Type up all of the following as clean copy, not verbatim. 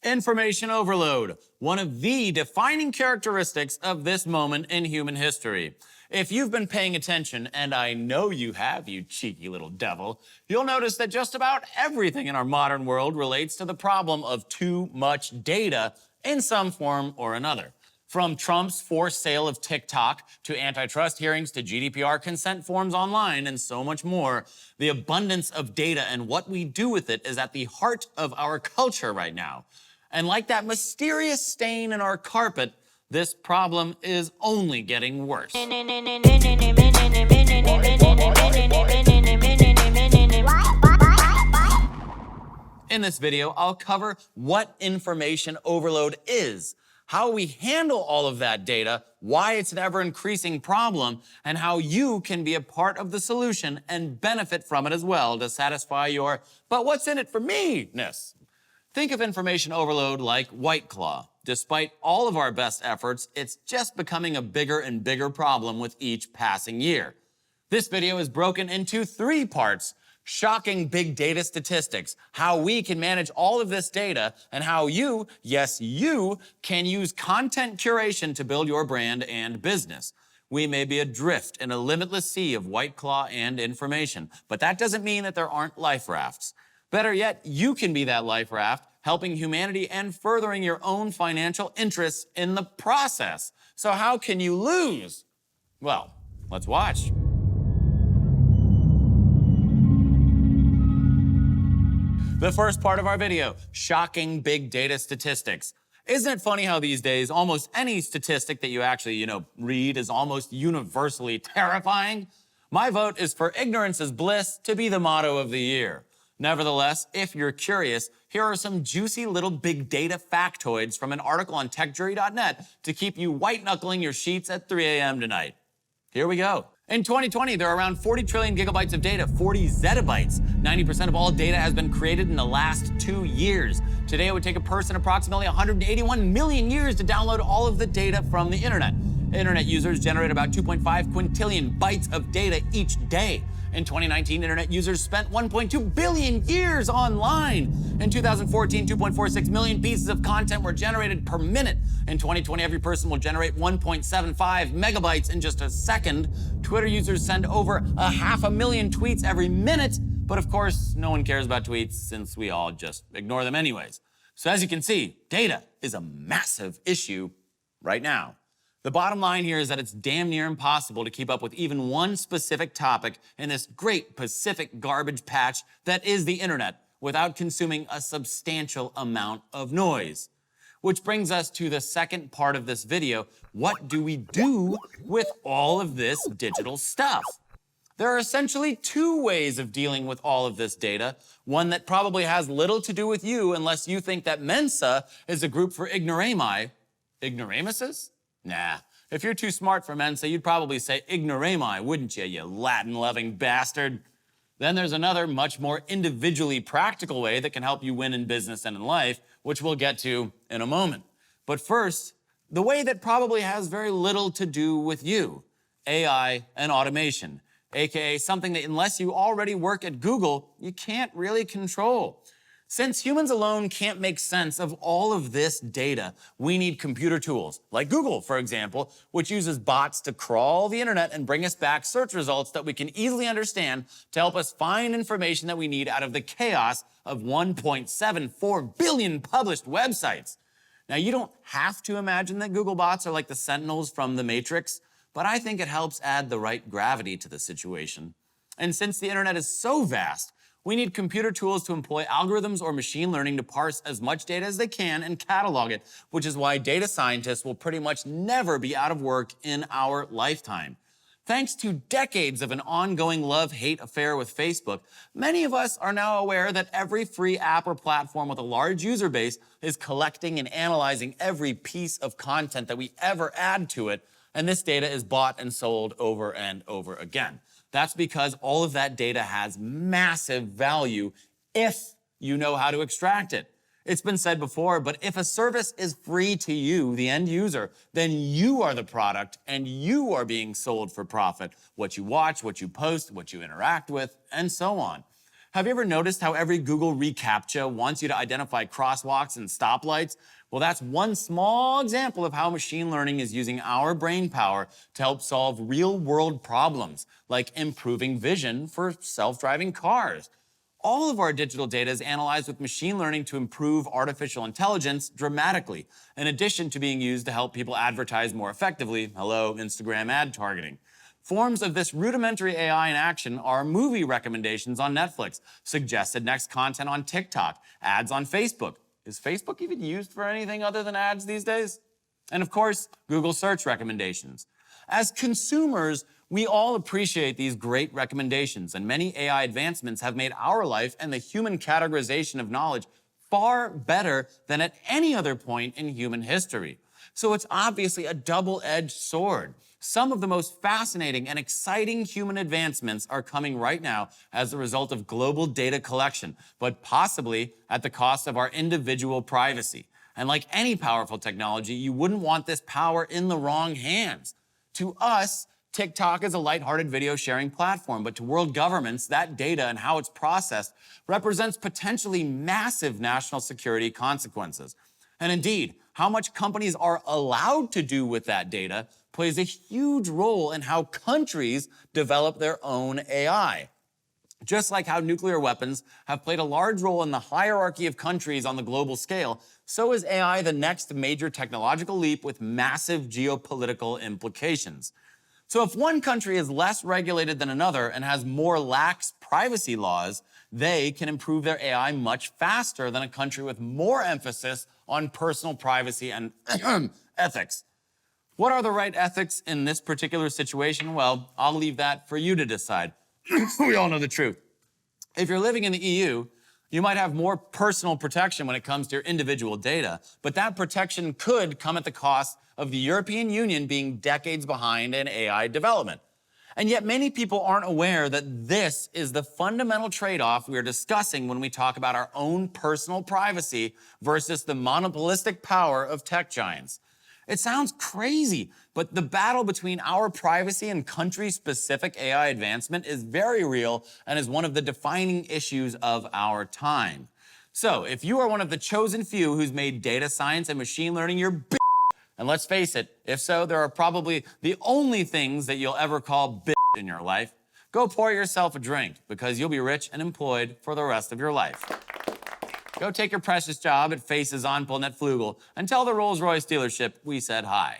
Information overload, one of the defining characteristics of this moment in human history. If you've been paying attention, and I know you have, you cheeky little devil, you'll notice that just about everything in our modern world relates to the problem of too much data in some form or another. From Trump's forced sale of TikTok, to antitrust hearings, to GDPR consent forms online, and so much more, the abundance of data and what we do with it is at the heart of our culture right now. And like that mysterious stain in our carpet, this problem is only getting worse. In this video, I'll cover what information overload is, how we handle all of that data, why it's an ever-increasing problem, and how you can be a part of the solution and benefit from it as well to satisfy your "but what's in it for me"-ness. Think of information overload like White Claw. Despite all of our best efforts, it's just becoming a bigger and bigger problem with each passing year. This video is broken into 3 parts: shocking big data statistics, how we can manage all of this data, and how you, yes you, can use content curation to build your brand and business. We may be adrift in a limitless sea of White Claw and information, but that doesn't mean that there aren't life rafts. Better yet, you can be that life raft, helping humanity and furthering your own financial interests in the process. So how can you lose? Well, let's watch. The first part of our video, shocking big data statistics. Isn't it funny how these days almost any statistic that you actually, read is almost universally terrifying? My vote is for ignorance is bliss to be the motto of the year. Nevertheless, if you're curious, here are some juicy little big data factoids from an article on techjury.net to keep you white-knuckling your sheets at 3 a.m. tonight. Here we go. In 2020, there are around 40 trillion gigabytes of data, 40 zettabytes. 90% of all data has been created in the last 2 years. Today, it would take a person approximately 181 million years to download all of the data from the internet. Internet users generate about 2.5 quintillion bytes of data each day. In 2019, internet users spent 1.2 billion years online. In 2014, 2.46 million pieces of content were generated per minute. In 2020, every person will generate 1.75 megabytes in just a second. Twitter users send over 500,000 tweets every minute, but of course, no one cares about tweets since we all just ignore them anyways. So as you can see, data is a massive issue right now. The bottom line here is that it's damn near impossible to keep up with even one specific topic in this great Pacific garbage patch that is the internet without consuming a substantial amount of noise. Which brings us to the second part of this video. What do we do with all of this digital stuff? There are essentially 2 ways of dealing with all of this data. One that probably has little to do with you unless you think that Mensa is a group for ignorami. Ignoramuses? Nah, if you're too smart for Mensa, you'd probably say ignorami, wouldn't you, you Latin-loving bastard? Then there's another, much more individually practical way that can help you win in business and in life, which we'll get to in a moment. But first, the way that probably has very little to do with you, AI and automation, aka something that unless you already work at Google, you can't really control. Since humans alone can't make sense of all of this data, we need computer tools, like Google, for example, which uses bots to crawl the internet and bring us back search results that we can easily understand to help us find information that we need out of the chaos of 1.74 billion published websites. Now, you don't have to imagine that Google bots are like the sentinels from The Matrix, but I think it helps add the right gravity to the situation. And since the internet is so vast, we need computer tools to employ algorithms or machine learning to parse as much data as they can and catalog it, which is why data scientists will pretty much never be out of work in our lifetime. Thanks to decades of an ongoing love-hate affair with Facebook, many of us are now aware that every free app or platform with a large user base is collecting and analyzing every piece of content that we ever add to it, and this data is bought and sold over and over again. That's because all of that data has massive value if you know how to extract it. It's been said before, but if a service is free to you, the end user, then you are the product and you are being sold for profit. What you watch, what you post, what you interact with, and so on. Have you ever noticed how every Google reCAPTCHA wants you to identify crosswalks and stoplights? Well, that's one small example of how machine learning is using our brain power to help solve real-world problems, like improving vision for self-driving cars. All of our digital data is analyzed with machine learning to improve artificial intelligence dramatically, in addition to being used to help people advertise more effectively. Hello, Instagram ad targeting. Forms of this rudimentary AI in action are movie recommendations on Netflix, suggested next content on TikTok, ads on Facebook. Is Facebook even used for anything other than ads these days? And of course, Google search recommendations. As consumers, we all appreciate these great recommendations, and many AI advancements have made our life and the human categorization of knowledge far better than at any other point in human history. So it's obviously a double-edged sword. Some of the most fascinating and exciting human advancements are coming right now as a result of global data collection, but possibly at the cost of our individual privacy. And like any powerful technology, you wouldn't want this power in the wrong hands. To us, TikTok is a lighthearted video sharing platform, but to world governments, that data and how it's processed represents potentially massive national security consequences. And indeed, how much companies are allowed to do with that data plays a huge role in how countries develop their own AI. Just like how nuclear weapons have played a large role in the hierarchy of countries on the global scale, so is AI the next major technological leap with massive geopolitical implications. So if one country is less regulated than another and has more lax privacy laws, they can improve their AI much faster than a country with more emphasis on personal privacy and ethics. What are the right ethics in this particular situation? Well, I'll leave that for you to decide. We all know the truth. If you're living in the EU, you might have more personal protection when it comes to your individual data, but that protection could come at the cost of the European Union being decades behind in AI development. And yet many people aren't aware that this is the fundamental trade-off we are discussing when we talk about our own personal privacy versus the monopolistic power of tech giants. It sounds crazy, but the battle between our privacy and country-specific AI advancement is very real and is one of the defining issues of our time. So, if you are one of the chosen few who's made data science and machine learning your bitch, and let's face it, if so, there are probably the only things that you'll ever call bitch in your life, go pour yourself a drink because you'll be rich and employed for the rest of your life. Go take your precious job at Faces on Flugel and tell the Rolls-Royce dealership we said hi.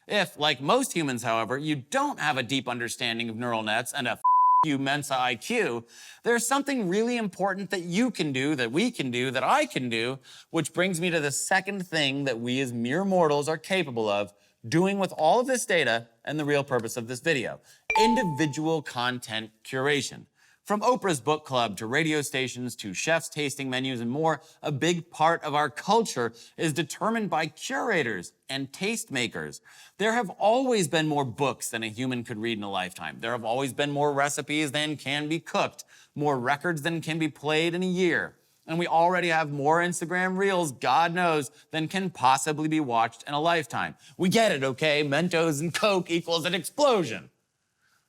If, like most humans, however, you don't have a deep understanding of neural nets and a you Mensa IQ, there's something really important that you can do, that we can do, that I can do, which brings me to the second thing that we as mere mortals are capable of doing with all of this data and the real purpose of this video: individual content curation. From Oprah's book club to radio stations to chefs' tasting menus and more, a big part of our culture is determined by curators and tastemakers. There have always been more books than a human could read in a lifetime. There have always been more recipes than can be cooked, more records than can be played in a year. And we already have more Instagram Reels, God knows, than can possibly be watched in a lifetime. We get it, okay? Mentos and Coke equals an explosion.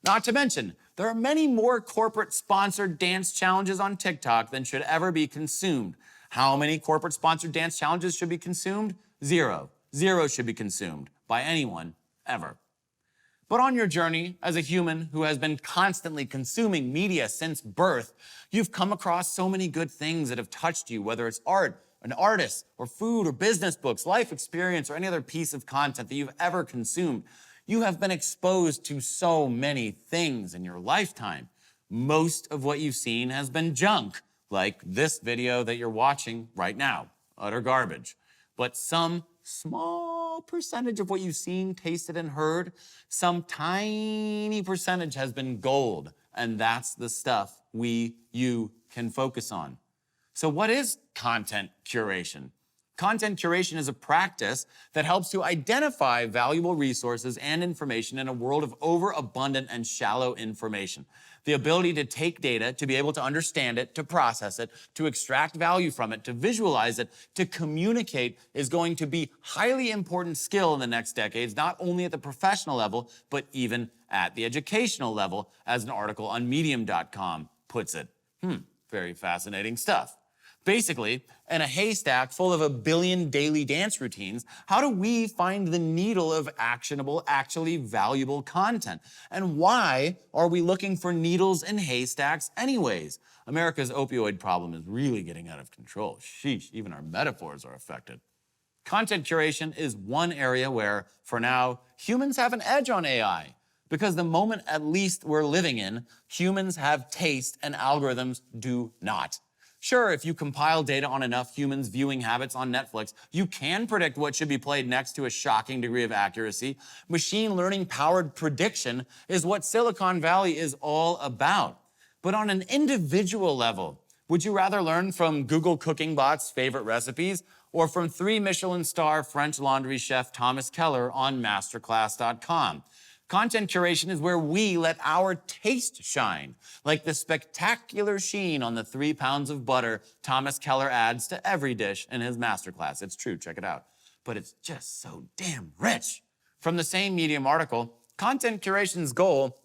Not to mention, there are many more corporate-sponsored dance challenges on TikTok than should ever be consumed. How many corporate-sponsored dance challenges should be consumed? Zero. Zero should be consumed by anyone, ever. But on your journey as a human who has been constantly consuming media since birth, you've come across so many good things that have touched you, whether it's art, an artist, or food, or business books, life experience, or any other piece of content that you've ever consumed. You have been exposed to so many things in your lifetime. Most of what you've seen has been junk, like this video that you're watching right now, utter garbage. But some small percentage of what you've seen, tasted, and heard, some tiny percentage has been gold, and that's the stuff you can focus on. So what is content curation? Content curation is a practice that helps to identify valuable resources and information in a world of overabundant and shallow information. The ability to take data, to be able to understand it, to process it, to extract value from it, to visualize it, to communicate is going to be highly important skill in the next decades, not only at the professional level, but even at the educational level, as an article on medium.com puts it. Very fascinating stuff. Basically, in a haystack full of 1 billion daily dance routines, how do we find the needle of actionable, actually valuable content? And why are we looking for needles in haystacks anyways? America's opioid problem is really getting out of control. Sheesh, even our metaphors are affected. Content curation is one area where, for now, humans have an edge on AI. Because the moment at least we're living in, humans have taste and algorithms do not. Sure, if you compile data on enough humans' viewing habits on Netflix, you can predict what should be played next to a shocking degree of accuracy. Machine learning-powered prediction is what Silicon Valley is all about. But on an individual level, would you rather learn from Google Cooking Bot's favorite recipes or from 3 Michelin-star French laundry chef Thomas Keller on masterclass.com? Content curation is where we let our taste shine, like the spectacular sheen on the 3 pounds of butter Thomas Keller adds to every dish in his masterclass. It's true, check it out. But it's just so damn rich. From the same Medium article, content curation's goal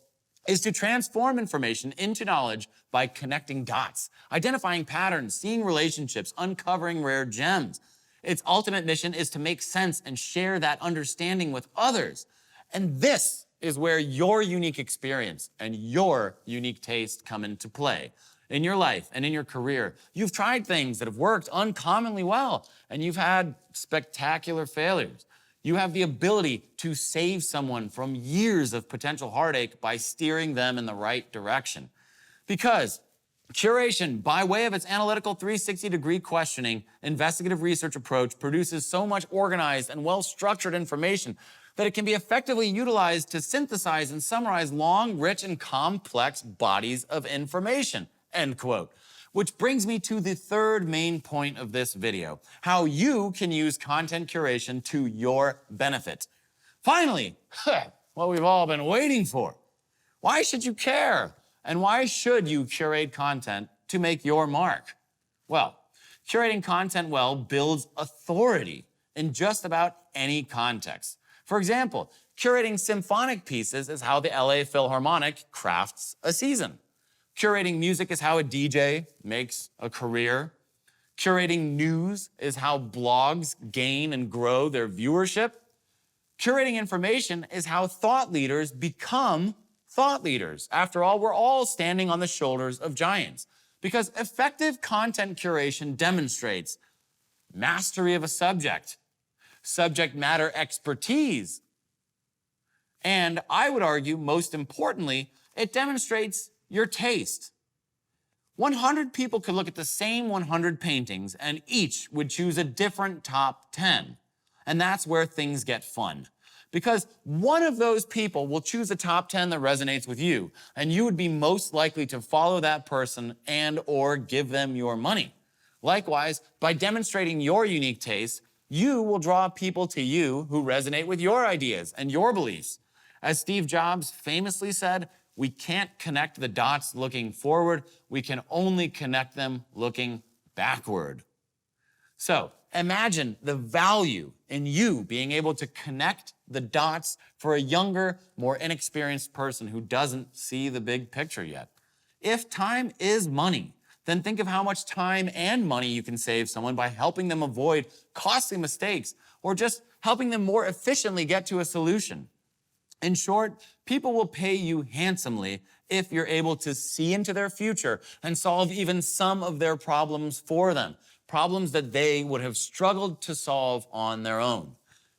is to transform information into knowledge by connecting dots, identifying patterns, seeing relationships, uncovering rare gems. Its ultimate mission is to make sense and share that understanding with others. And this is where your unique experience and your unique taste come into play. In your life and in your career, you've tried things that have worked uncommonly well, and you've had spectacular failures. You have the ability to save someone from years of potential heartache by steering them in the right direction. Because curation, by way of its analytical 360-degree questioning, investigative research approach, produces so much organized and well-structured information that it can be effectively utilized to synthesize and summarize long, rich, and complex bodies of information, end quote. Which brings me to the third main point of this video, how you can use content curation to your benefit. Finally, what we've all been waiting for. Why should you care? And why should you curate content to make your mark? Well, curating content well builds authority in just about any context. For example, curating symphonic pieces is how the LA Philharmonic crafts a season. Curating music is how a DJ makes a career. Curating news is how blogs gain and grow their viewership. Curating information is how thought leaders become thought leaders. After all, we're all standing on the shoulders of giants. Because effective content curation demonstrates mastery of a subject, subject matter expertise, and I would argue, most importantly, it demonstrates your taste. 100 people could look at the same 100 paintings and each would choose a different top 10. And that's where things get fun. Because one of those people will choose a top 10 that resonates with you, and you would be most likely to follow that person and or give them your money. Likewise, by demonstrating your unique taste, you will draw people to you who resonate with your ideas and your beliefs. As Steve Jobs famously said, we can't connect the dots looking forward, we can only connect them looking backward. So, imagine the value in you being able to connect the dots for a younger, more inexperienced person who doesn't see the big picture yet. If time is money, then think of how much time and money you can save someone by helping them avoid costly mistakes or just helping them more efficiently get to a solution. In short, people will pay you handsomely if you're able to see into their future and solve even some of their problems for them, problems that they would have struggled to solve on their own.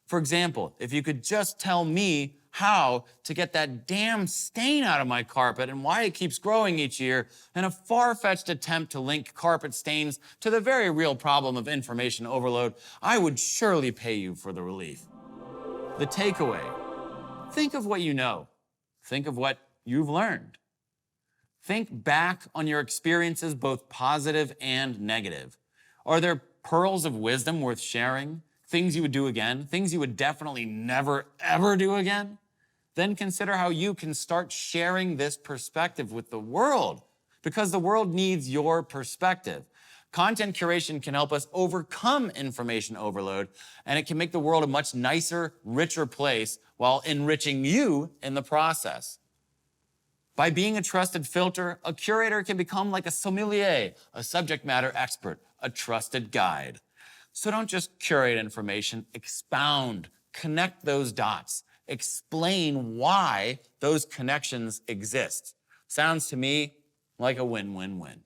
For example, if you could just tell me how to get that damn stain out of my carpet and why it keeps growing each year in a far-fetched attempt to link carpet stains to the very real problem of information overload, I would surely pay you for the relief. The takeaway: think of what you know. Think of what you've learned. Think back on your experiences, both positive and negative. Are there pearls of wisdom worth sharing? Things you would do again? Things you would definitely never, ever do again? Then consider how you can start sharing this perspective with the world, because the world needs your perspective. Content curation can help us overcome information overload, and it can make the world a much nicer, richer place while enriching you in the process. By being a trusted filter, a curator can become like a sommelier, a subject matter expert, a trusted guide. So don't just curate information, expound, connect those dots, explain why those connections exist. Sounds to me like a win-win-win.